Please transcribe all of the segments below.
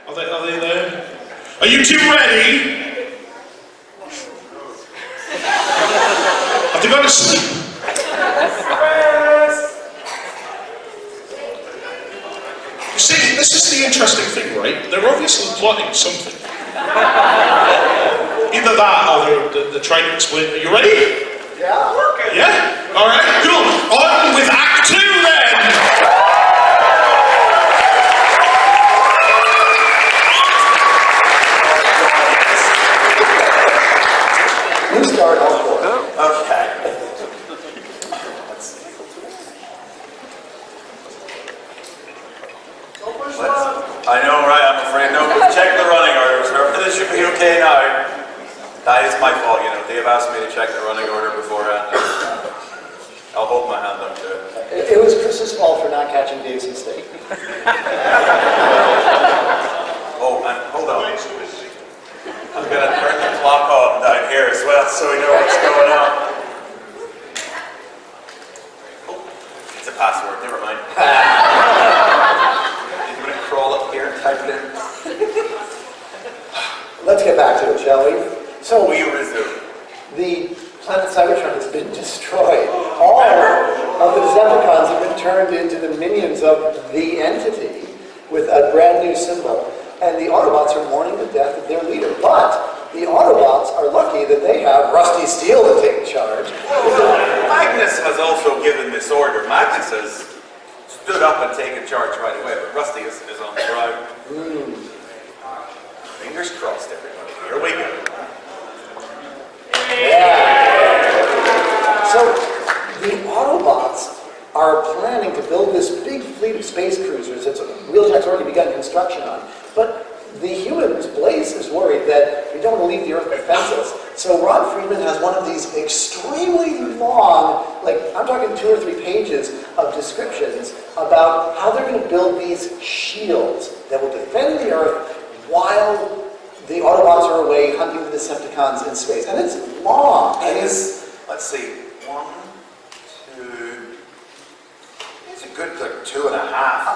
Are they there? Are you two ready? Have they gone to sleep? You see, this is the interesting thing, right? They're obviously plotting something. Either that or they're trying to explain. Are you ready? Yeah. Working. Yeah? Alright, cool. On with Act 2 then! You start off for it. Okay. I know, right? I'm afraid. No, we've checked the running orders. This should be okay now. That is my fault, you know. They've asked me to check the running order beforehand. I'll hold my hand up to it. It was Chris's fault for not catching Dave's mistake. Oh, and hold on. I'm going to turn the clock on down here as well so we know what's going on. Oh, it's a password. Never mind. I'm going to crawl up here and type it in. Let's get back to it, shall we? So, We resume. the planet Cybertron has been destroyed. All of the Decepticons have been turned into the minions of the entity with a brand new symbol. And the Autobots are mourning the death of their leader. But the Autobots are lucky that they have Rusty Steel to take charge. Magnus has also given this order. Magnus has stood up and taken charge right away, but Rusty is on the ground. Fingers crossed, everybody. Here we go. Yeah. So the Autobots are planning to build this big fleet of space cruisers that Wheeljack's already begun construction on. But the humans, Blaze, is worried that we don't want to leave the Earth defenseless. So Ron Friedman has one of these extremely long, like I'm talking 2 or 3 pages of descriptions about how they're going to build these shields that will defend the Earth while the Autobots are away hunting the Decepticons in space. And it's long. It is, let's see, 1, 2, it's a good 2.5.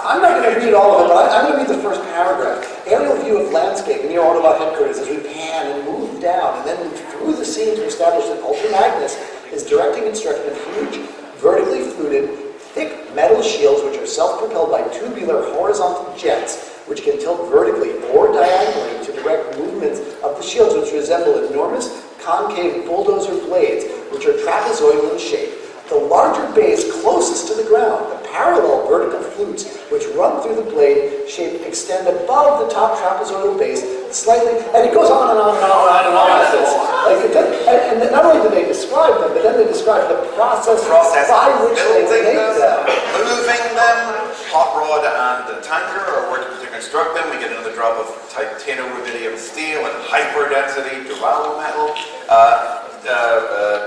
I'm not going to read all of it, but I'm going to read the first paragraph. Aerial view of landscape near Autobot headquarters as we pan and move down and then move through the scene to establish that Ultra Magnus is directing construction of huge, vertically fluted, thick metal shields which are self-propelled by tubular horizontal jets which can tilt vertically or diagonally to direct movements of the shields, which resemble enormous concave bulldozer blades, which are trapezoidal in shape. The larger bays closest to the ground, the parallel vertical flutes, which run through the blade shape, extend above the top trapezoidal base slightly, and it goes on and on and on and on and on like this. And not only do they describe them, but then they describe the process by which they make them. Moving them, hot rod and the tanker are working to construct them. We get another drop of titano-rubidium steel and hyper-density dural metal.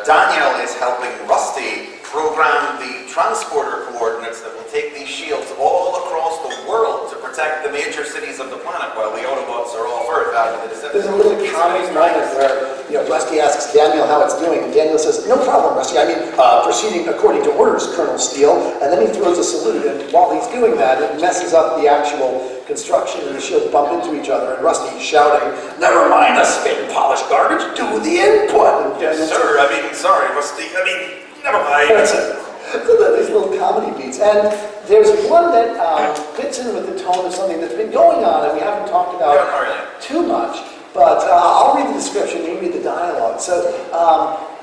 Daniel is helping Rusty program the transporter coordinates that will take these shields all across the world to protect the major cities of the planet while the Autobots are off Earth after the Decepticons. There's a little comic moment where Rusty asks Daniel how it's doing, and Daniel says, "No problem, Rusty. I mean, proceeding according to orders, Colonel Steele." And then he throws a salute, and while he's doing that, it messes up the actual construction, and the shields bump into each other, and Rusty's shouting, "Never mind the spit-polished garbage, do the input!" And Yes, sir. I mean, sorry, Rusty. I mean, never mind. So these little comedy beats. And there's one that fits in with the tone of something that's been going on, and we haven't talked about too much. But I'll read the description, you read the dialogue. So,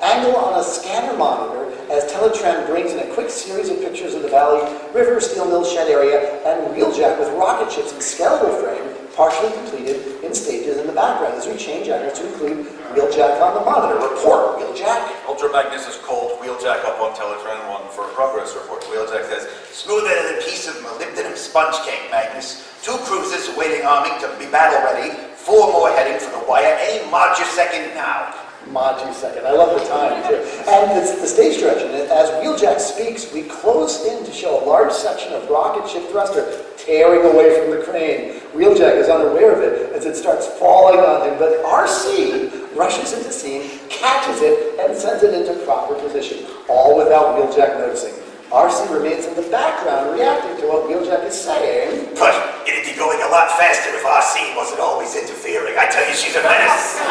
angle on a scanner monitor as Teletran brings in a quick series of pictures of the Valley River, steel mill shed area, and Wheeljack with rocket ships and skeletal frame, partially completed in stages in the background. As we change angles to include Wheeljack on the monitor. Report, Wheeljack. Ultra Magnus has called Wheeljack up on Teletran 1 for a progress report. Wheeljack says, "Smooth it as a piece of molybdenum sponge cake, Magnus. 2 cruisers awaiting arming to be battle ready. 4 more heading for the wire. Aim March a second now." Maju second. I love the time, too. And it's the stage direction. As Wheeljack speaks, we close in to show a large section of rocket ship thruster tearing away from the crane. Wheeljack is unaware of it as it starts falling on him, but RC rushes into scene, catches it, and sends it into proper position, all without Wheeljack noticing. RC remains in the background, reacting to what Wheeljack is saying. But it'd be going a lot faster if RC wasn't always interfering. I tell you, she's a menace.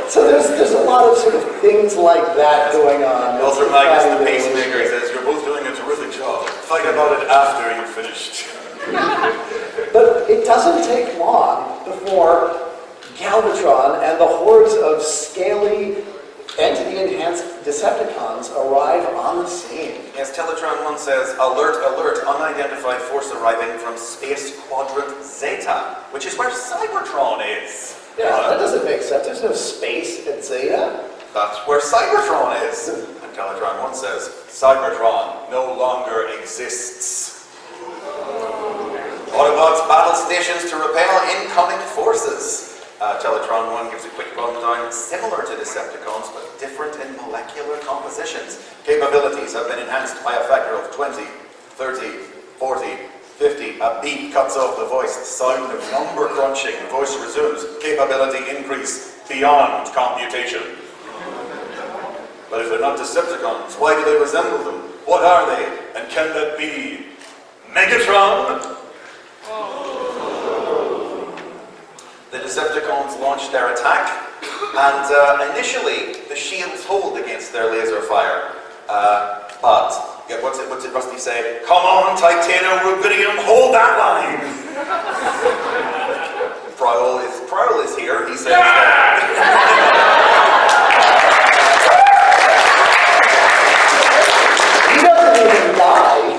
So there's a lot of sort of things like that going on. Walter Magnus, the pacemaker, says, you're both doing a terrific job. Fight about it after you're finished. But it doesn't take long before Galvatron and the hordes of scaly, entity-enhanced Decepticons arrive on the scene. Yes, Teletron 1 says, alert, alert, unidentified force arriving from space quadrant Zeta, which is where Cybertron is. Yeah, that doesn't make sense. There's no space at Zeta. That's where Cybertron is. And Teletron 1 says, Cybertron no longer exists. Autobots battle stations to repel incoming forces. Teletron 1 gives a quick rundown similar to Decepticons, but different in molecular compositions. Capabilities have been enhanced by a factor of 20, 30, 40, 50. A beep cuts off the voice, the sound of number crunching. The voice resumes. Capability increase beyond computation. But if they're not Decepticons, why do they resemble them? What are they? And can that be Megatron? The Decepticons launched their attack, and initially the shields hold against their laser fire. But what's it Rusty say? Come on, Titano Rubidium, hold that line! Prowl is here, he says He doesn't even die.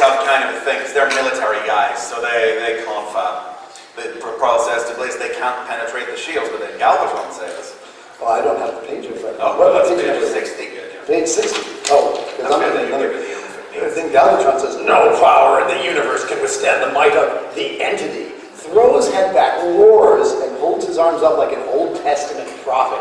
Have kind of a thing, because they're military guys, so they confab. But Prowl says to Blaze they can't penetrate the shields, but then Galvatron says. Well, I don't have the page in front of me. Oh, well, that's page 60. Yeah. Page 60. Oh, because I'm in another. Then Galvatron says, no power in the universe can withstand the might of the entity. Throws head back, roars, and holds his arms up like an Old Testament prophet.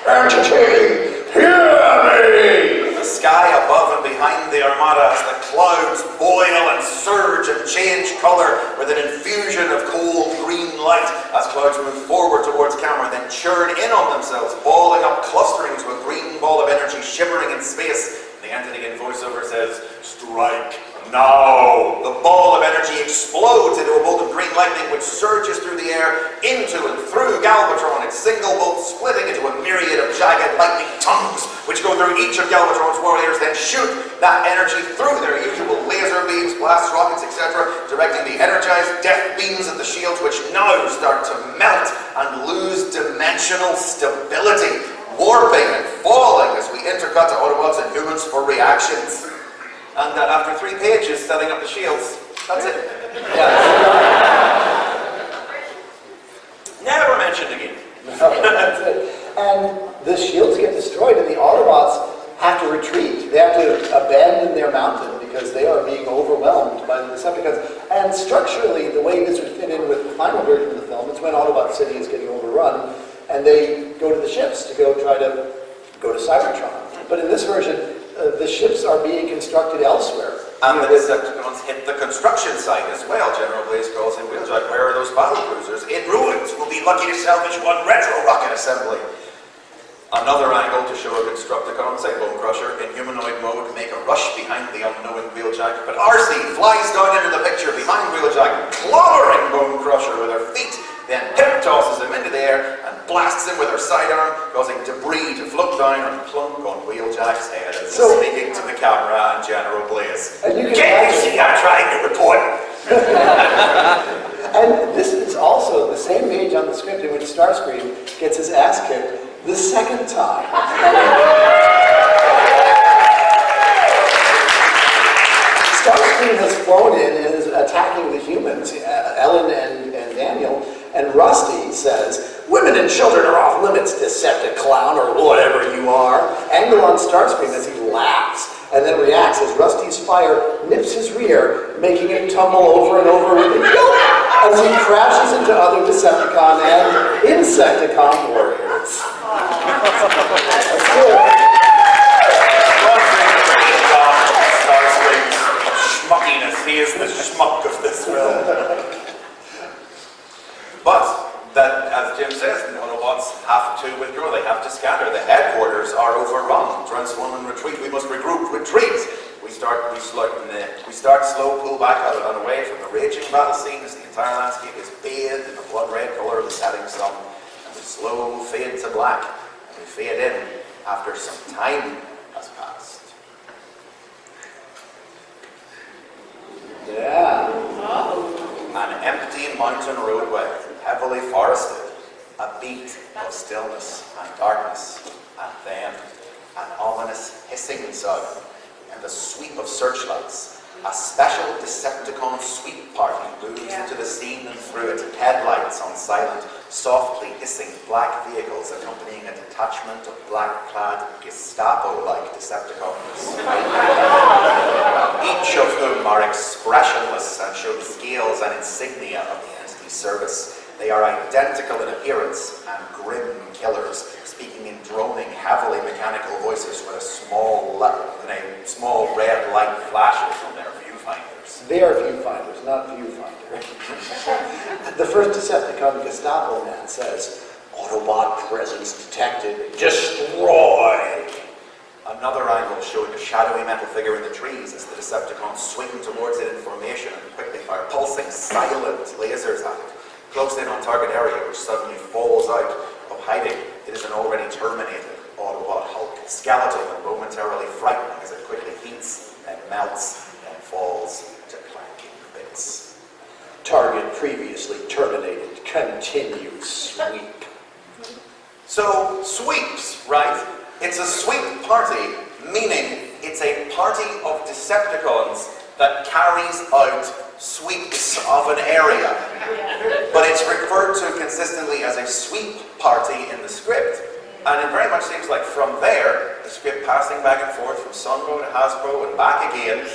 Entity, hear me! The sky above and behind the Armada as the clouds boil and surge and change colour with an infusion of cold green light as clouds move forward towards camera, then churn in on themselves, balling up, clustering to a green ball of energy shimmering in space. The entity in voiceover says, strike now! The ball of energy explodes into a bolt of green lightning which surges through the air, into and through Galvatron, its single bolt splitting into a myriad of jagged lightning tongues which go through each of Galvatron's warriors, then shoot that energy through their usual laser beams, blast rockets, etc., directing the energized death beams at the shields which now start to melt and lose dimensional stability, warping and falling as we intercut to Autobots and humans for reactions. And after 3 pages setting up the shields, that's it. Never mentioned again. That's it. And the shields get destroyed and the Autobots have to retreat. They have to abandon their mountain because they are being overwhelmed by the Decepticons. And structurally, the way this would fit in with the final version of the film, it's when Autobot City is getting overrun, and they go to the ships to try to go to Cybertron. But in this version, the ships are being constructed elsewhere. And the Decepticons hit the construction site as well. General Blaze calls in Wheeljack, where are those battle cruisers? In ruins. We'll be lucky to salvage one retro rocket assembly. Another angle to show a Constructicon, say Bone Crusher, in humanoid mode, make a rush behind the unknowing Wheeljack. But RC flies down into the picture behind Wheeljack, clobbering Bone Crusher with her feet, then hip tosses him into the air and blasts him with her sidearm, causing debris to float down and plunk on Wheeljack's head as he's speaking to the camera and General Blaze. And you Can't you see I'm trying to report? And this is also the same page on the script in which Starscream gets his ass kicked the second time. Starscream has flown in and is attacking the humans, Ellen and Daniel, and Rusty says, women and children are off limits, Decepticon, or whatever you are. Angle on Starscream as he laughs, and then reacts as Rusty's fire nips his rear, making it tumble over and over with a yelp as he crashes into other Decepticon and Insecticon warriors. That's good. Schmuckiness, he is the schmuck of this film. have to withdraw, they have to scatter. The headquarters are overrun. Transform and retreat. We must regroup. Retreat. We start slow pull back out and away from the raging battle scene as the entire landscape is bathed in the blood-red color of the setting sun. And we slow fade to black. And we fade in after some time has passed. Yeah. An empty mountain roadway, heavily forested, a beat of stillness and darkness, and then an ominous hissing sound, and the sweep of searchlights. A special Decepticon sweep party moves into the scene and through it, headlights on silent, softly hissing black vehicles accompanying a detachment of black-clad Gestapo-like Decepticons. Each of whom are expressionless and show the scales and insignia of the entity's service. They are identical in appearance and grim killers, speaking in droning, heavily mechanical voices when a small red light flashes from their viewfinders. They are viewfinders, not viewfinder. The first Decepticon Gestapo man says, Autobot presence detected. Destroy! Another angle showing a shadowy metal figure in the trees as the Decepticons swing towards it in formation and quickly fire pulsing, silent lasers at it. Close in on target area, which suddenly falls out of hiding. It is an already terminated Autobot Hulk, skeletal and momentarily frightening as it quickly heats and melts and falls to clanking bits. Target previously terminated. Continue sweep. So, sweeps, right? It's a sweep party, meaning it's a party of Decepticons that carries out sweeps of an area. But it's referred to consistently as a sweep party in the script. And it very much seems like from there, the script passing back and forth from Sunbow to Hasbro and back again,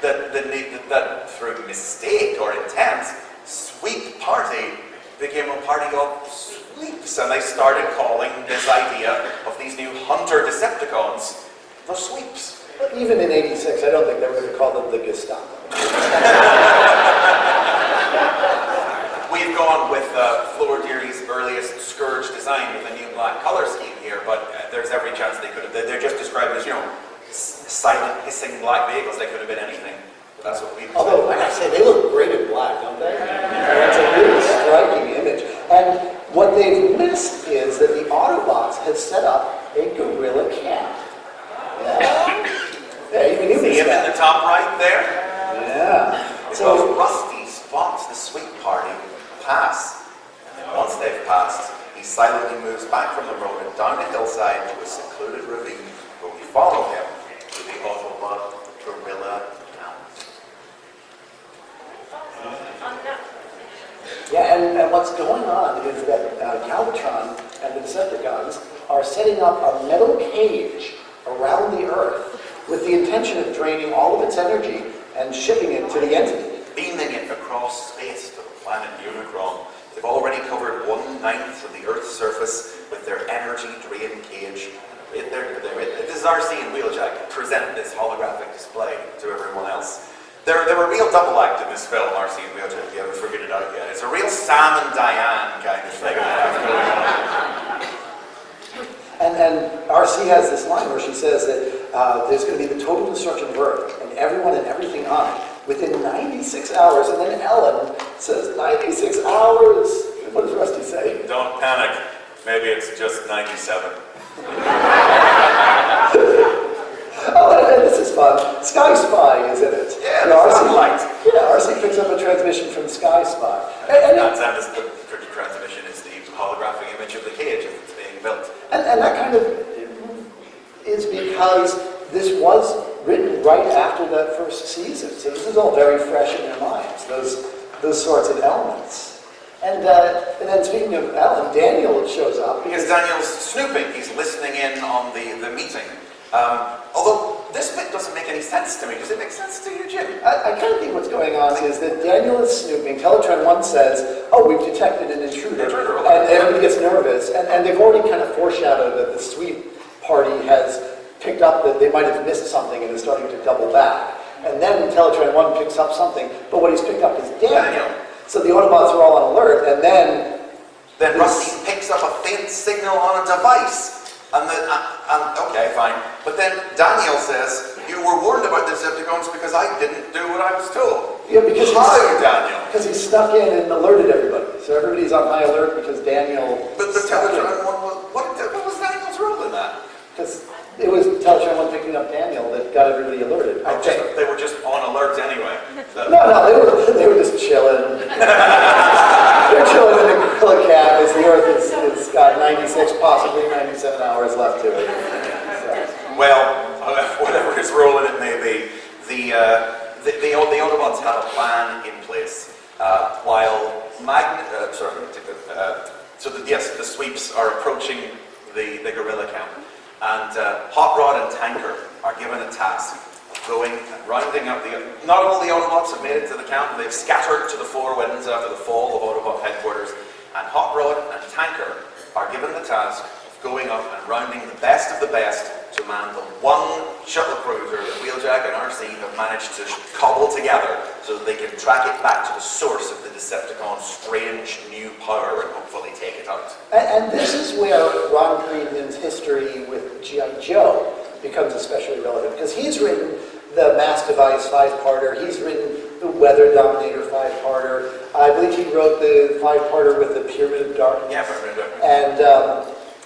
that through mistake or intent, sweep party became a party of sweeps. And they started calling this idea of these new hunter Decepticons the sweeps. But even in '86, I don't think they were going to call them the Gestapo. We've gone with Floor Deary's earliest Scourge design with a new black color scheme here, but there's every chance they could have. They're just described as, silent, hissing black vehicles. They could have been anything. But that's what we. Although, like I say, they look great in black, don't they? It's a really striking image. And what they've missed is that the Autobots have set up a guerrilla camp. Yeah, even you See him in the top right there? Yeah. So Rusty spots the sweep party pass, and then once they've passed, he silently moves back from the road and down a hillside to a secluded ravine where we follow him to the Autobot guerrilla camp. Yeah, and what's going on is that Galvatron and the Decepticons are setting up a metal cage around the Earth with the intention of draining all of its energy and shipping it to the entity. Beaming it across space to the planet Unicron. They've already covered 1/9 of the Earth's surface with their energy drain cage. This is RC and Wheeljack present this holographic display to everyone else. They're a real double act in this film, RC and Wheeljack, if you haven't figured it out yet. It's a real Sam and Diane kind of thing they have going on. And RC has this line where she says that there's going to be the total destruction of Earth and everyone and everything on it within 96 hours. And then Ellen says, 96 hours? What does Rusty say? Don't panic. Maybe it's just 97. Oh, and this is fun. Sky Spy is in it. Yeah, the satellite. RC picks up a transmission from Sky Spy. That's the transmission is the holographic image of the cage as it's being built. And that kind of is because this was written right after that first season. So this is all very fresh in their minds, those sorts of elements. And then speaking of Alan, Daniel shows up. Because Daniel's snooping. He's listening in on the meeting. Although this bit doesn't make any sense to me. Does it make sense to you, Jim? I kind of think what's going on is that Daniel is snooping. Teletron 1 says, oh, we've detected an intruder. And everybody gets nervous. And they've already kind of foreshadowed that the sweep party has picked up that they might have missed something and is starting to double back. And then Teletron 1 picks up something, but what he's picked up is Daniel. So the Autobots are all on alert, and then Then Rusty picks up a faint signal on a device. Okay, fine. But then Daniel says, you were warned about the Decepticons because I didn't do what I was told. Yeah, because Daniel? Because he snuck in and alerted everybody. So everybody's on high alert because Daniel. But the Teletran one was what was Daniel's role in that? Because it was Teletran one picking up Daniel that got everybody alerted. They were just on alert anyway. No, they were just chilling. They're chilling in the Gorilla Cap as the Earth has got 96, possibly 97 hours left to it. So. Well, whatever his role in it may be, the Autobots had a plan in place while the sweeps are approaching the Gorilla Camp, and Hot Rod and Tanker are given a task of going and rounding up not all the Autobots have made it to the camp. They've scattered to the four winds after the fall of Autobot headquarters, and Hot Rod and Tanker are given the task of going up and rounding the best of the best to man the one shuttle cruiser that Wheeljack and RC have managed to cobble together so that they can track it back to the source of the Decepticons' strange new power and hopefully take it out. And this is where Ron Friedman's history with G.I. Joe becomes especially relevant, because he's written the Mass Device 5-parter, he's written the Weather Dominator 5-parter, I believe he wrote the 5-parter with the Pyramid of Darkness. Yeah, Pyramid of Darkness.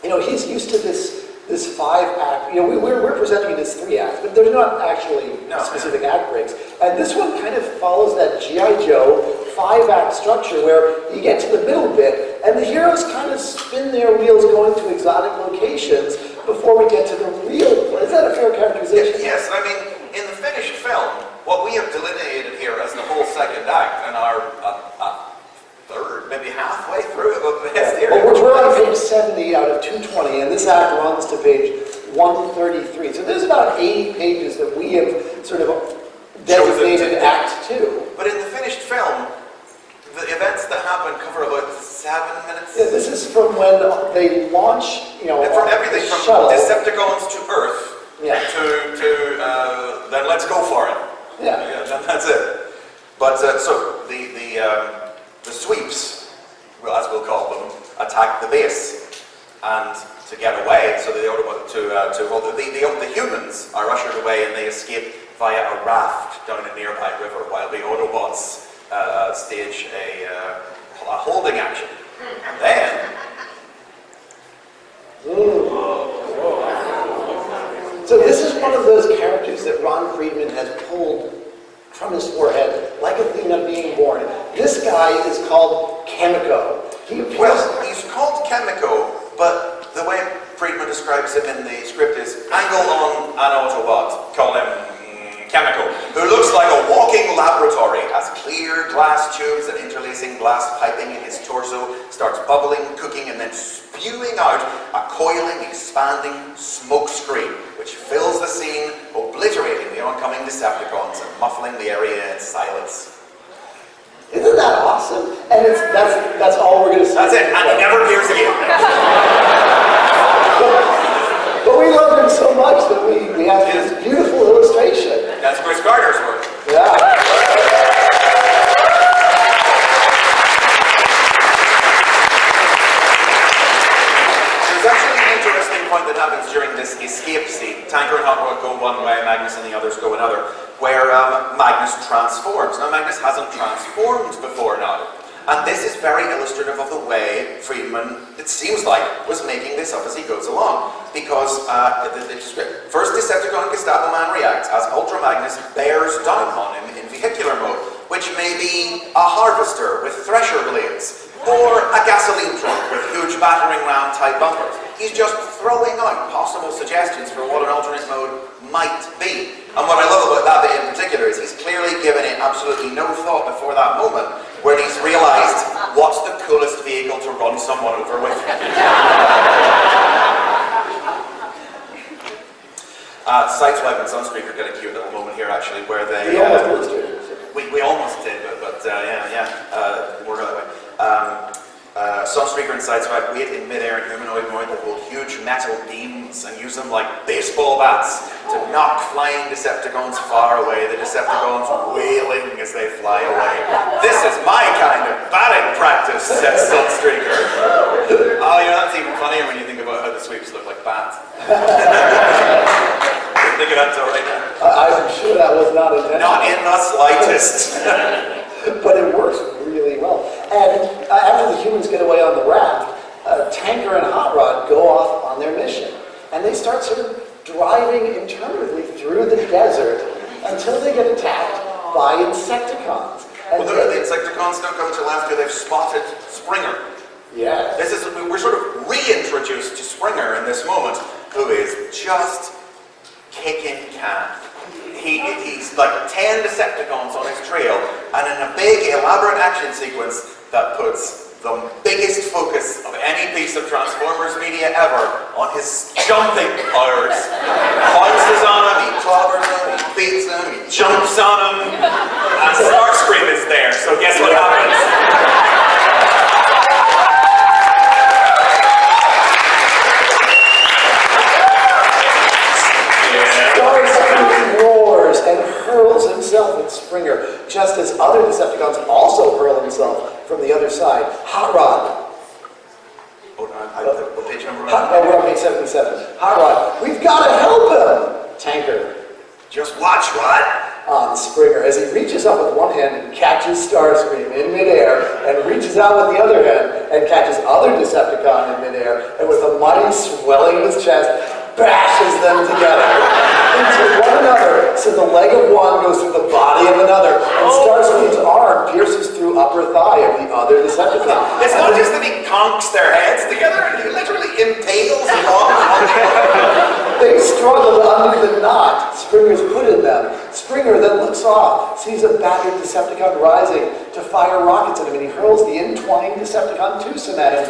And, he's used to this 5-act, we're presenting it as 3 acts, but there's not actually specific act breaks. And this one kind of follows that G.I. Joe 5-act structure where you get to the middle bit, and the heroes kind of spin their wheels going to exotic locations before we get to the real. Is that a fair characterization? Yes, I mean, in the finished film, what we have delineated here as the whole second act and our third, maybe halfway through of the history. Well, we're on page 70 out of 220, and this act runs to page 133. So there's about 80 pages that we have sort of designated Act 2. But in the finished film, the events that happen cover about 7 minutes. Yeah, this is from when they launch, from everything from shuttle. Decepticons to Earth to then let's go for it. Yeah. That's it. But so the sweeps, as we'll call them, attack the base, and to get away, so the humans are ushered away and they escape via a raft down a nearby river, while the Autobots stage a holding action. And then... So this is one of those characters that Ron Friedman has pulled from his forehead, like Athena being born. This guy is called Chemico. He's called Chemico, but the way Friedman describes him in the script is angle on an Autobot, call him Chemico, who looks like a walking laboratory, has clear glass tubes and interlacing glass piping in his torso, starts bubbling, cooking, and then spewing out a coiling, expanding smoke screen, which fills the scene, obliterating the oncoming Decepticons and muffling the area in silence. Isn't that awesome? And that's all we're going to see. That's it, and he never appears again. But we love him so much that we have this beautiful illustration. That's Chris Carter's work. Yeah. There's actually an interesting point that happens during this escape scene. Tanker and Hot Rod go one way, Magnus and the others go another, where Magnus transforms. Now, Magnus hasn't transformed before now. And this is very illustrative of the way Friedman, it seems like, was making this up as he goes along. Because, first Decepticon Gestapo Man reacts as Ultra Magnus bears down on him in vehicular mode, which may be a harvester with thresher blades, or a gasoline truck with huge battering ram type bumpers. He's just throwing out possible suggestions for what an alternate mode might be. And what I love about that bit in particular is he's clearly given it absolutely no thought before that moment, when he's realised what's the coolest vehicle to run someone over with. Sideswipe and Sunstreaker get a cute little moment here, actually, where they... We almost did, but we're going that way. Sunstreaker and Sideswipe wait in mid-air in humanoid mode. They hold huge metal beams and use them like baseball bats to knock flying Decepticons far away. The Decepticons wailing as they fly away. This is my kind of batting practice, says Sunstreaker. Oh, you know, that's even funnier when you think about how the sweeps look like bats. Think of that till right now. I'm sure that was not intentional. Not in the slightest. But it works really well. And after the humans get away on the raft, Tanker and Hot Rod go off on their mission. And they start sort of driving interminably through the desert until they get attacked by Insecticons. And Well, the Insecticons don't come till after they've spotted Springer. yeah. We're sort of reintroduced to Springer in this moment, who is just kicking can. He's like 10 Decepticons on his trail, and in a big, elaborate action sequence that puts the biggest focus of any piece of Transformers media ever on his jumping powers. Pounces on him, he clobbers him, he beats him, he jumps on him, and Starscream is there, so guess what happens? Roars and hurls himself at Springer, just as other Decepticons also hurl himself from the other side. Hot Rod. What page number? We're on page 77. Hot Rod. We've got to help him. Tanker. Just watch, Rod. On Springer as he reaches up with one hand and catches Starscream in midair, and reaches out with the other hand and catches other Decepticon in midair, and with a mighty swelling of his chest, bashes them together into one another, so the leg of one goes through the body of another, and Starscream's arm pierces through upper thigh of the other Decepticon. It's not just that he conks their heads together, he literally impales one on the other. They struggle to undo the knot Springer's put in them. Springer then looks off, sees a battered Decepticon rising to fire rockets at him, and he hurls the entwined Decepticon twosome at him,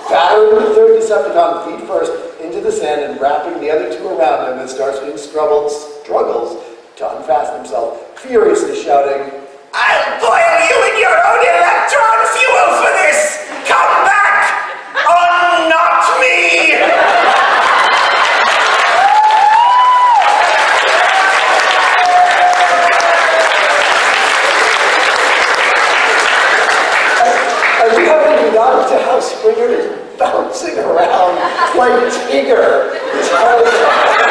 battering the third Decepticon feet first into the sand and wrapping the other two around him as Starscream struggles to unfasten himself, furiously shouting, I'll boil you in your own electron fuel for this! Come back! Unknot me! and we haven't even gotten to how Springer is bouncing around like Tigger this whole time.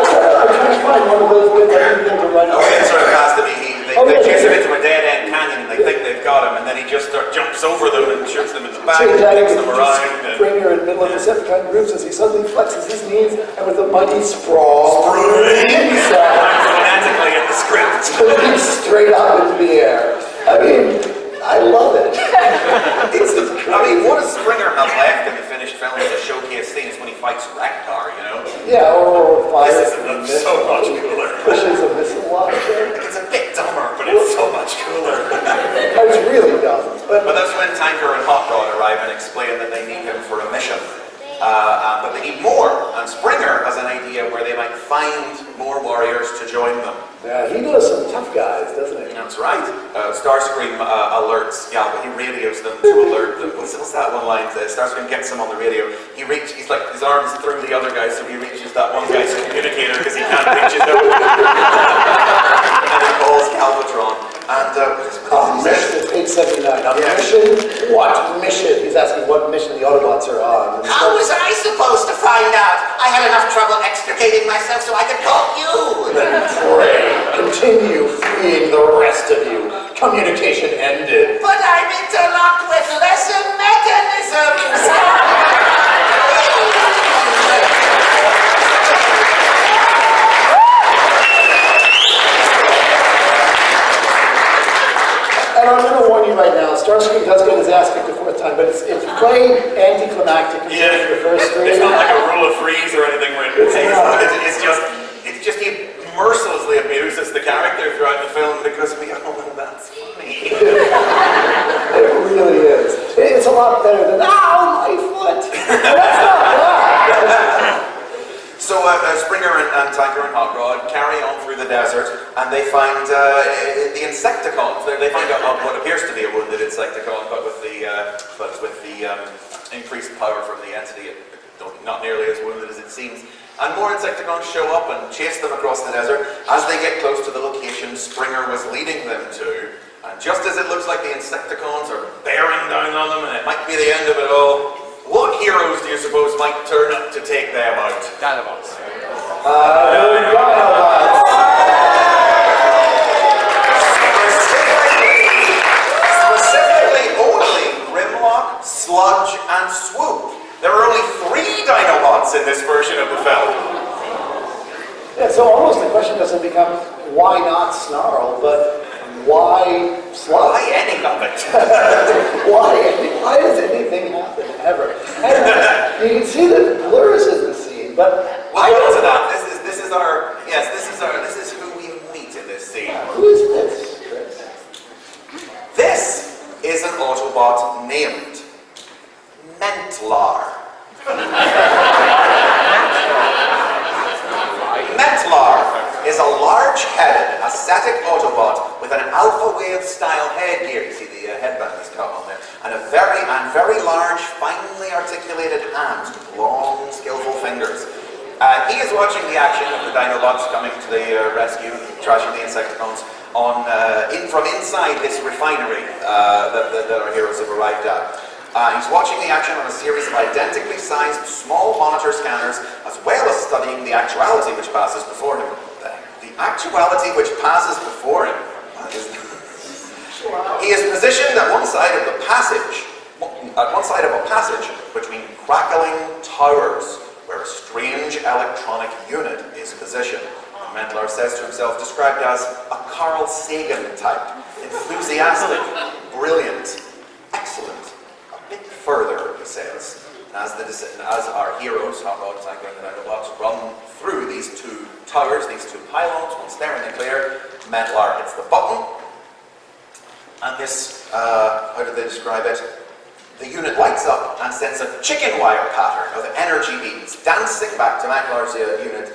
I'm trying to find one of those bits I didn't think to write. Oh, it sort of has to be. They chase him into a dead-end canyon and they think they've got him, and then he just jumps over them and shoots them in the back and kicks them around. Springer in the middle of Decepticon groups as he suddenly flexes his knees and with a mighty sprawl, Phonetically in the script. leaps straight up into the air. I mean, I love it. What does Springer have left in the finished film as a showcase scene? Is when he fights Rektar, you know? Yeah, or fires. This is so much cooler. Pushes a missile launcher. It's a bit dumber, but it's so much cooler. It's really dumb. But that's when Tanker and Hot Rod arrive and explain that they need him for a mission. But they need more, and Springer has an idea where they might find more warriors to join them. Yeah, he knows some tough guys, doesn't he? That's right. Starscream alerts, he radios them to alert them. What's that one line? Starscream gets him on the radio. He's like, his arm's through the other guy, so he reaches that one guy's communicator because he can't reach his own. And he calls Galvatron. And Mission, page 79. On mission? What mission? He's asking what mission the Autobots are on. how was I supposed to find out? I had enough trouble extricating myself so I could call you. Then pray, continue freeing the rest of you. Communication ended. But I'm interlocked with lesser mechanisms. And I'm going to warn you right now, Starscream does get his ass kicked a fourth time, but it's way anticlimactic compared to the first three. It's not like a rule of threes or anything where it's just he mercilessly abuses the character throughout the film because we all know that's funny. It really is. It's a lot better than, ow, my foot. That's not bad. So Springer and Tanker and Hot Rod carry on through the desert, and they find the Insecticons. They find out what appears to be a wounded Insecticon, but with the increased power from the entity, not nearly as wounded as it seems. And more Insecticons show up and chase them across the desert. As they get close to the location Springer was leading them to, and just as it looks like the Insecticons are bearing down on them and it might be the end of it all, what heroes do you suppose might turn up to take them out? Dinobots. Dinobots. Specifically only Grimlock, Sludge, and Swoop. There are only 3 Dinobots in this version of the film. Yeah, so almost the question doesn't become why not Snarl, but why Sludge? Why any of it? Why does anything happen ever? And you can see that Blur is in the scene, but We'll go to that. This is who we meet in this scene. who is this, Chris? This is an Autobot named Mentlar. Mentlar is a large-headed, ascetic Autobot with an Alpha Wave style headgear. You see the headband he's got on there, and very large, finely articulated hands with long, skillful fingers. He is watching the action of the Dinobots coming to the rescue, trashing the Insecticons from inside this refinery that our heroes have arrived at. He's watching the action on a series of identically sized small monitor scanners, as well as studying the actuality which passes before him. The actuality which passes before him. He is positioned at one side of a passage between crackling towers, where a strange electronic unit is positioned. Mentlar says to himself, described as a Carl Sagan type, enthusiastic, brilliant, excellent. Further, he says, as our heroes, Hotbots, Tanker, and the Dinobots, run through these 2 towers, these 2 pylons, once they're in the clear, Mentlar hits the button, and this, how did they describe it? The unit lights up and sends a chicken wire pattern of energy beams dancing back to Mentlar's unit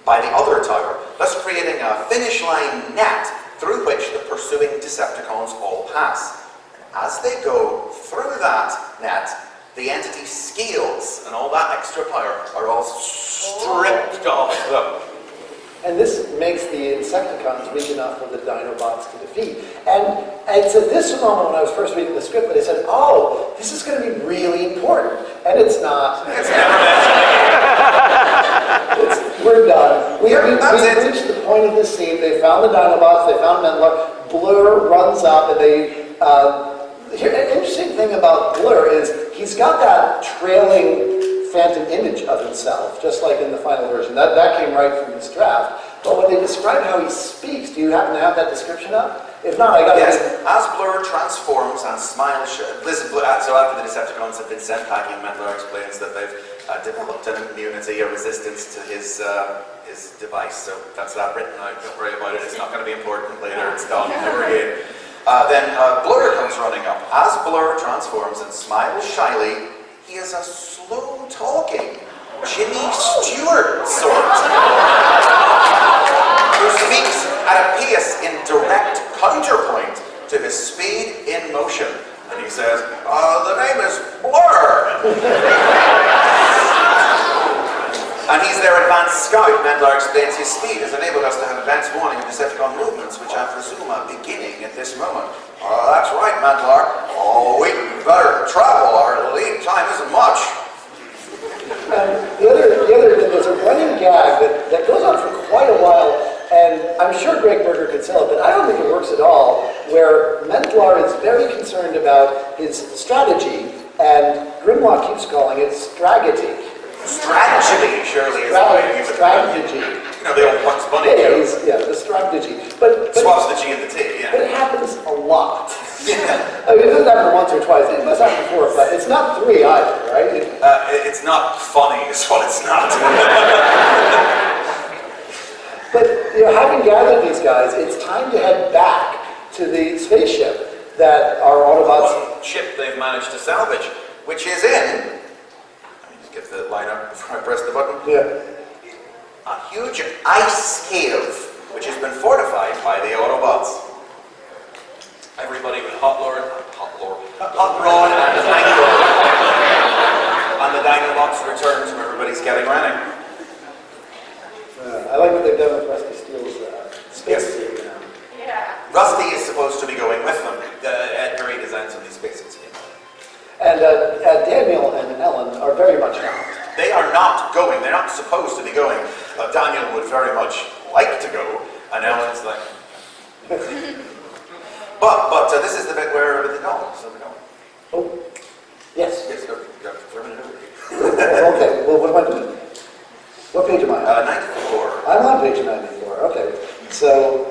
by the other tower, thus creating a finish line net through which the pursuing Decepticons all pass. As they go through that net, the entity's scales and all that extra power are all stripped off them. And this makes the Insecticons weak enough for the Dinobots to defeat. And it's at this moment when I was first reading the script that I said, oh, this is going to be really important. And it's not. It's never mentioned. We're done. We've reached the point of the scene. They found the Dinobots, they found Mentlar. Blur runs up and they... Here, an interesting thing about Blur is he's got that trailing phantom image of himself, just like in the final version. That came right from this draft. But when they describe how he speaks, do you happen to have that description up? If not, I got it. Yes, as Blur transforms and smiles, so after the Decepticons have been sent packing, Mentlar explains that they've developed an immunity, a resistance to his device. So that's that written out. Don't worry about it. It's not going to be important later. It's done. Never again. Then Blur comes running up. As Blur transforms and smiles shyly, he is a slow-talking Jimmy Stewart sort, who speaks at a pace in direct counterpoint to his speed in motion. And he says, the name is Blur. And he's their advanced scout. Mentlar explains his speed has enabled us to have advanced warning of Decepticon movements, which I presume are beginning at this moment. That's right, Mentlar. Oh, we better travel. Our lead time isn't much. And the other there's a running gag that goes on for quite a while, and I'm sure Greg Berger could sell it, but I don't think it works at all, where Mentlar is very concerned about his strategy, and Grimlock keeps calling it strategy. Strategy, surely, is the way you would strategy. You know, the old Bugs Bunny joke. Yeah, the strategy. But swaps the G and the T, yeah. But it happens a lot. Yeah. I mean, it doesn't happen once or twice. It must happen 4 or 5. It's not 3 either, right? It's not funny, is what it's not. But, having gathered these guys, it's time to head back to the spaceship that our Autobots... One ship they've managed to salvage, which is in... Get the line up before I press the button. Yeah. A huge ice cave, which has been fortified by the Autobots. Everybody with Hot Rod and Tango Autobots return to everybody's getting ready. I like what they've done with Rusty Steele's space suit. Rusty is supposed to be going with them at very designs on these spacesuits. And Daniel and Ellen are very much not. They are not going. They're not supposed to be going. Daniel would very much like to go, and Ellen's like. but this is the bit where everything goes. So we're going. Oh, yes. Yes, go for a minute over here. Okay. Well, what am I doing? What page am I on? 94. I'm on page 94. Okay. So.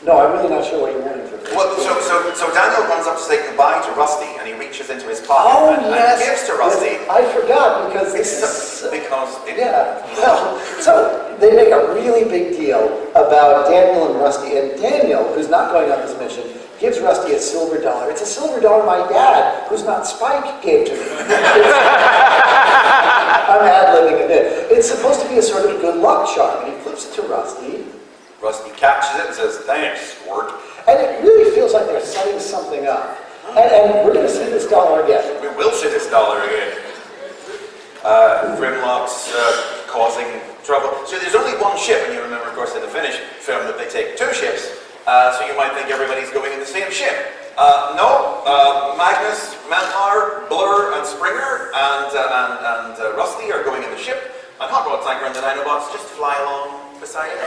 No, I'm really not sure what you're wanting from me. Well, so Daniel runs up to say goodbye to Rusty, and he reaches into his pocket and gives to Rusty. Yes, I forgot because this is... Yeah. Well, so they make a really big deal about Daniel and Rusty, and Daniel, who's not going on this mission, gives Rusty a silver dollar. It's a silver dollar my dad, who's not Spike, gave to me. I'm ad-libbing a bit. It's supposed to be a sort of good luck charm, and he flips it to Rusty. Rusty catches it and says, "Thanks, Squirt." And it really feels like they're setting something up. And we're going to see this dollar again. We will see this dollar again. Grimlock's causing trouble. So there's only one ship, and you remember, of course, in the Finnish film that they take two ships. So you might think everybody's going in the same ship. No, Magnus, Mantlar, Blur, and Springer, and Rusty are going in the ship. And Hot Rod Tanker and the Dinobots just fly along beside it.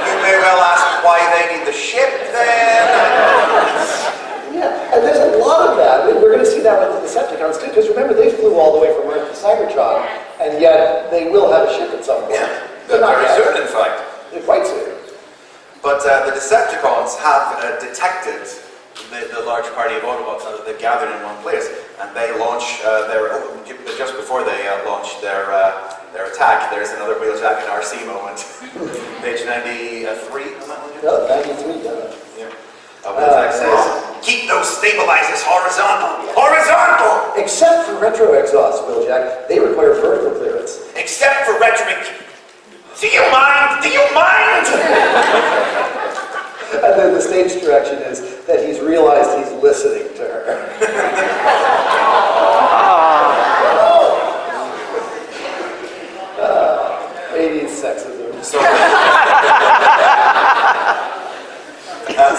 You may well ask why they need the ship then. Yeah, and there's a lot of that. We're going to see that with the Decepticons too, because remember, they flew all the way from Earth to Cybertron, and yet they will have a ship at some point. Yeah, not very yet. soon, in fact. Quite soon. But the Decepticons have detected the large party of Autobots that they've gathered in one place, and they launch just before they launch their attack. There's another Wheeljack and RC moment. Page 93 on that one. No, 93, yeah. Wheeljack says, "Keep those stabilizers horizontal. Horizontal! Except for retro exhausts, Wheeljack. They require vertical clearance. Except for retro... Do you mind? Do you mind?" And then the stage direction is that he's realized he's listening to her. 80s sexism.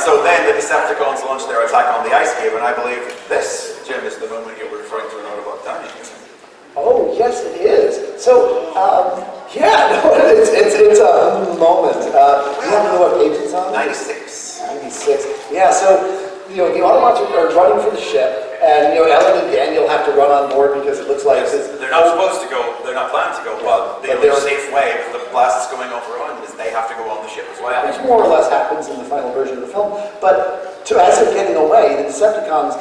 So then the Decepticons launch their attack on the ice cave, and I believe this, Jim, is the moment you were referring to an Autobot dying, isn't it? Oh, yes, it is. So, yeah, no, it's a moment. You want to know what page it's on? 96. 96. Yeah, so, the Autobots are running for the ship, and, Ellen and Daniel have to run on board because it looks like they're not supposed to go, they're not planned to go, but the only safe way with the blasts going off around is they have to go on the ship as well. Which more or less happens in the final version of the film. But as they're getting away, the Decepticons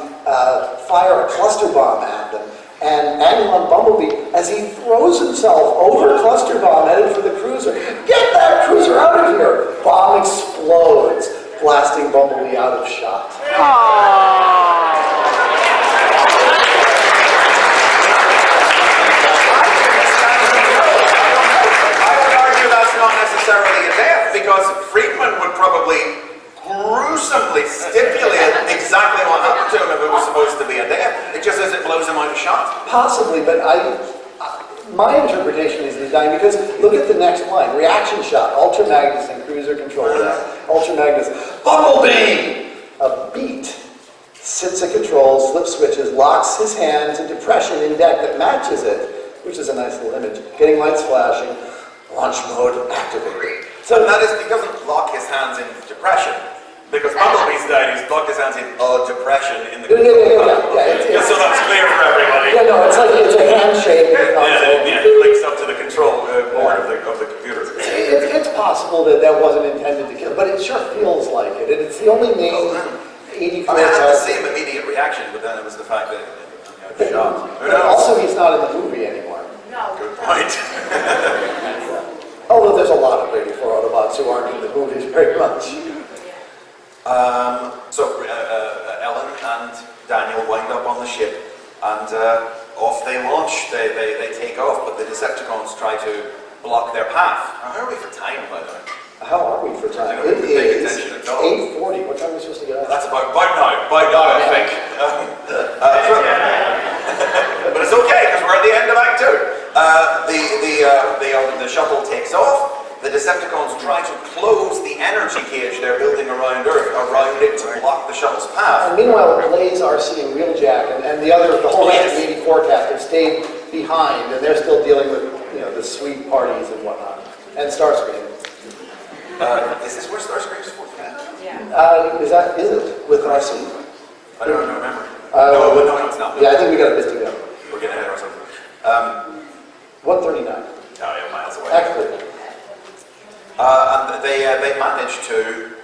fire a cluster bomb at them. And Anglon Bumblebee, as he throws himself over a cluster bomb headed for the cruiser, "Get that cruiser out of here!" Bomb explodes, blasting Bumblebee out of shot. I would argue that's not necessarily a death, because Friedman would probably gruesomely stipulate exactly what happened to him if it was supposed to be a death. It just says it blows him out of shot. Possibly, but my interpretation is he's dying because look at the next line. Reaction shot, Ultra Magnus and cruiser control deck. Ultra Magnus, Bumblebee! A beat. Sits at controls, flip switches, locks his hand to depression in deck that matches it, which is a nice little image. Getting lights flashing, launch mode activated. So that is, he doesn't lock his hands in depression. Because Bumblebee's died, he's locked his hands in depression in the control panel. Just so that's clear for everybody. Yeah, no, it's like it's a handshake. Yeah, it links up to the control board of the computer. It's possible that wasn't intended to kill, but it sure feels like it. And it's the only main 84 I mean, I had the same immediate reaction, but then it was the fact that the shot. But also, he's not in the movie anymore. No. Good point. Although there's a lot of 84 Autobots who aren't in the movies very much. So Ellen and Daniel wind up on the ship, and off they launch. They take off, but the Decepticons try to block their path. Now, how are we for time, by the way? How are we for time? I don't It pay is attention at all. 8:40. What time are we supposed to get out? That's about now, I think. The shuttle takes off. The Decepticons try to close the energy cage they're building around Earth, around it, to block the shuttle's path. And meanwhile, Blaze, RC, and Wheeljack, and the whole rest of the 84 cast have stayed behind, and they're still dealing with, the sweet parties and whatnot, and Starscream. Is this where Starscream's for? Yeah. Is it with RC? I don't remember. No, it's not. Yeah, I think we got a bit to go. We're getting ahead of ourselves. 139. Oh, yeah, miles away. Excellent. And they managed to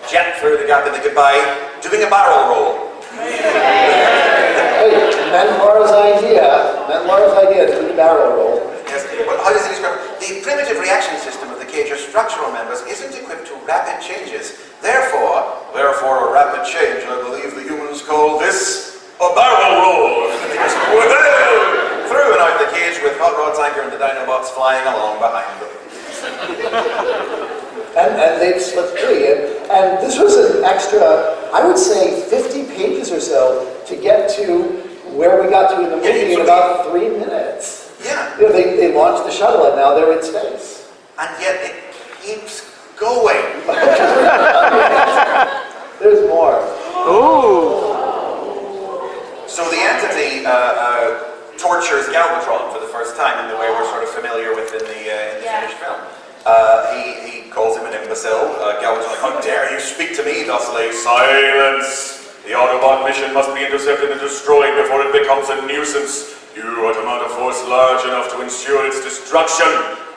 jet through the gap in the goodbye, doing a barrel roll. Hey, Menlar's idea to do the barrel roll. Yes, but how does he describe it? The primitive reaction system of the cage's structural members isn't equipped to rapid changes. Therefore, a rapid change, I believe the humans call this a barrel roll. And they just through and out the cage with Hot Rod Tanker and the Dinobots flying along behind them. And they've slipped free. And this was an extra, I would say, 50 pages or so to get to where we got to in the movie in about 3 minutes. Yeah. They launched the shuttle and now they're in space. And yet it keeps going. There's more. Ooh. So the entity tortures Galvatron for the first time in the way we're sort of familiar with in the finished film. He calls him an imbecile. Galvatron's like, how dare you speak to me thusly? Silence! The Autobot mission must be intercepted and destroyed before it becomes a nuisance. You ought to mount a force large enough to ensure its destruction.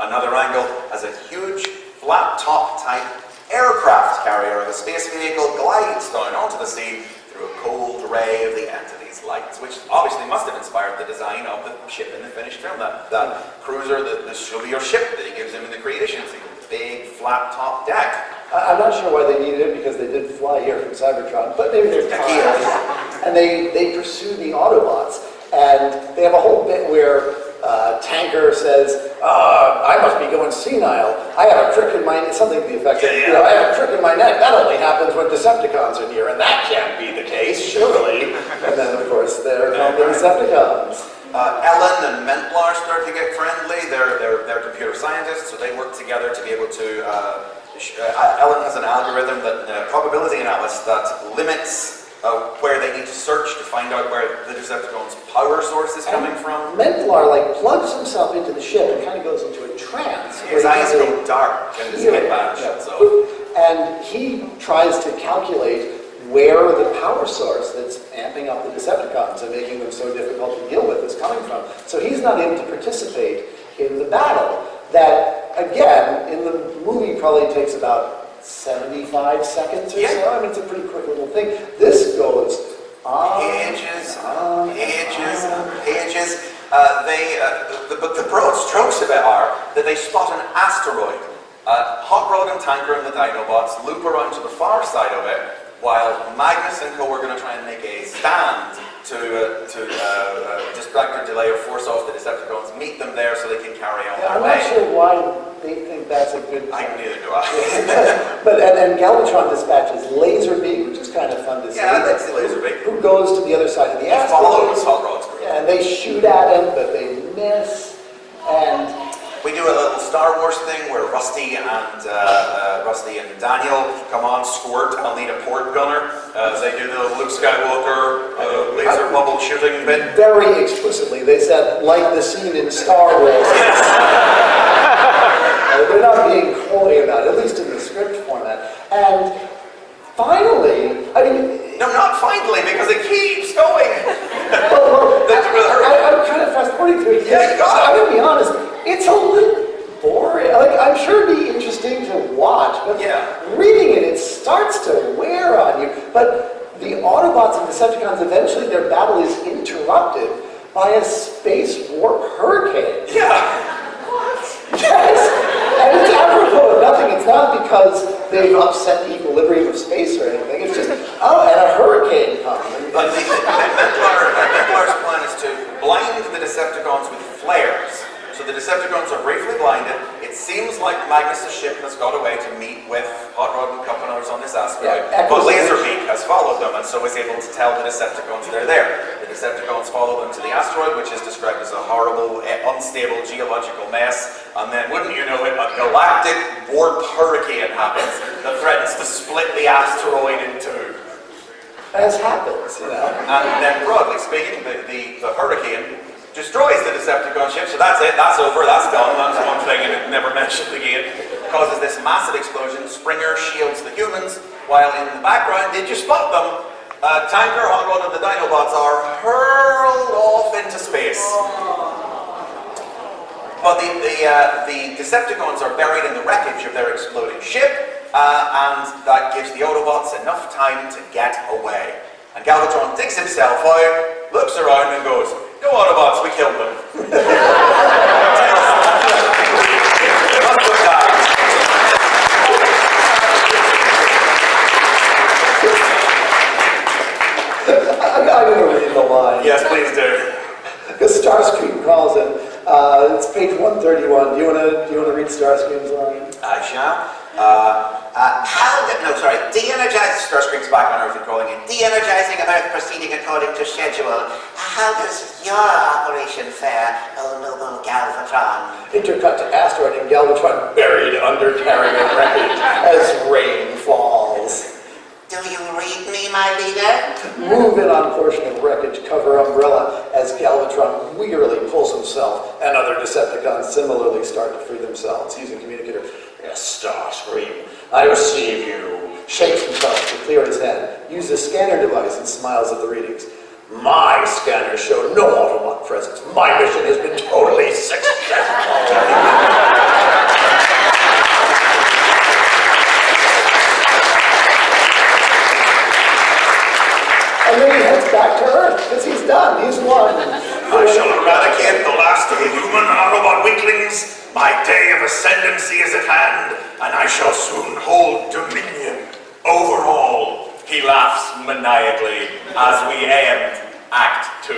Another angle as a huge, flat-top type aircraft carrier of a space vehicle glides down onto the scene through a cold ray of the entity's lights, which obviously must have inspired the design of the ship in the finished film. That cruiser, this will be your ship that he gives him in the creation scene. Big, flat-top deck. I'm not sure why they needed it, because they did fly here from Cybertron, but maybe they're tired. And they pursue the Autobots, and they have a whole bit where Tanker says, I must be going senile. I have a crick in my neck, something to the effect of, I have a crick in my neck. That only happens when Decepticons are near, and that can't be the case, surely. And then, of course, there come the Decepticons. Ellen and Mentlar start to get friendly. They're computer scientists, so they work together to be able to... Ellen has an algorithm, probability analysis, that limits where they need to search to find out where the Decepticons' power source is coming from. Mentlar plugs himself into the ship and kind of goes into a trance. His eyes go dark and his head badge shuts off. And he tries to calculate where the power source that's amping up the Decepticons and making them so difficult to deal with is coming from. So he's not able to participate in the battle. That, again, in the movie probably takes about 75 seconds or so. I mean, it's a pretty quick little thing. This goes on. Pages. But the broad strokes of it are that they spot an asteroid. Hot Rod and Tanker and the Dinobots loop around to the far side of it, while Magnus and co are going to try and make a stand to distract or delay or force off the Decepticons, meet them there so they can carry on their I'm way. not sure why they think that's a good thing. Neither do I. But and Galvatron dispatches Laserbeak, which is kind of fun to see. Yeah, that's the Laserbeak. Who goes to the other side of the asteroid. Follows Hot Rod's group. Yeah, and they shoot at him, but they miss. And we do a little Star Wars thing where Rusty and Daniel come on, squirt, I'll need a port gunner. They do the Luke Skywalker laser bubble shooting bit. Very explicitly, they said, like the scene in Star Wars. They're not being coy about it, at least in the script format. And finally, I mean... No, not finally, because it keeps going. I'm kind of fast forwarding through it. Yeah, you got it. I'm going to be honest, it's a little boring. I'm sure it'd be interesting to watch, but reading it starts to wear on you. But the Autobots and Decepticons, eventually their battle is interrupted by a space warp hurricane. Yeah. Yes! And it's apropos of nothing. It's not because they've upset the equilibrium of space or anything. It's just, and a hurricane comes. But Mentlar's plan is to blind the Decepticons with flares. So the Decepticons are briefly blinded. It seems like Magnus' ship has got away to meet with Hot Rod and Couple on the this asteroid. Yeah, But Laserbeak has followed them and so is able to tell the Decepticons they're there. The Decepticons follow them to the asteroid, which is described as a horrible, unstable geological mess. And then, wouldn't you know it, a galactic warp hurricane happens that threatens to split the asteroid in two. As happens, you know. And then, broadly speaking, the hurricane destroys the Decepticon ship, so that's it, that's over, that's done, that's one thing and it never mentioned again. Causes this massive explosion. Springer shields the humans, while in the background, did you spot them? A tanker on one of the Dinobots are hurled off into space. But the Decepticons are buried in the wreckage of their exploding ship, and that gives the Autobots enough time to get away. And Galvatron digs himself out, looks around and goes, "Go Autobots, we killed them." I'm going to read the line. Yes, please do. Because Starscream calls him. It's page 131. Do you want to read Starscream's line? I shall. De-energize, Starscream's back on Earth and calling it. De-energizing Earth proceeding according to schedule. How does your operation fare, oh noble Galvatron? Intercut to asteroid and Galvatron buried under carrying wreckage as rain falls. Do you read me, my leader? Move in on portion of wreckage, cover umbrella, as Galvatron wearily pulls himself, and other Decepticons similarly start to free themselves, using communicator. Yes, Starscream, I receive you. Shakes himself to clear his head, uses a scanner device and smiles at the readings. My scanners show no Autobot presence. My mission has been totally successful. And then he heads back to Earth, because he's done, he's won. I shall eradicate the last of the human Autobot weaklings. My day of ascendancy is at hand, and I shall soon hold dominion over all. He laughs maniacally as we end Act 2.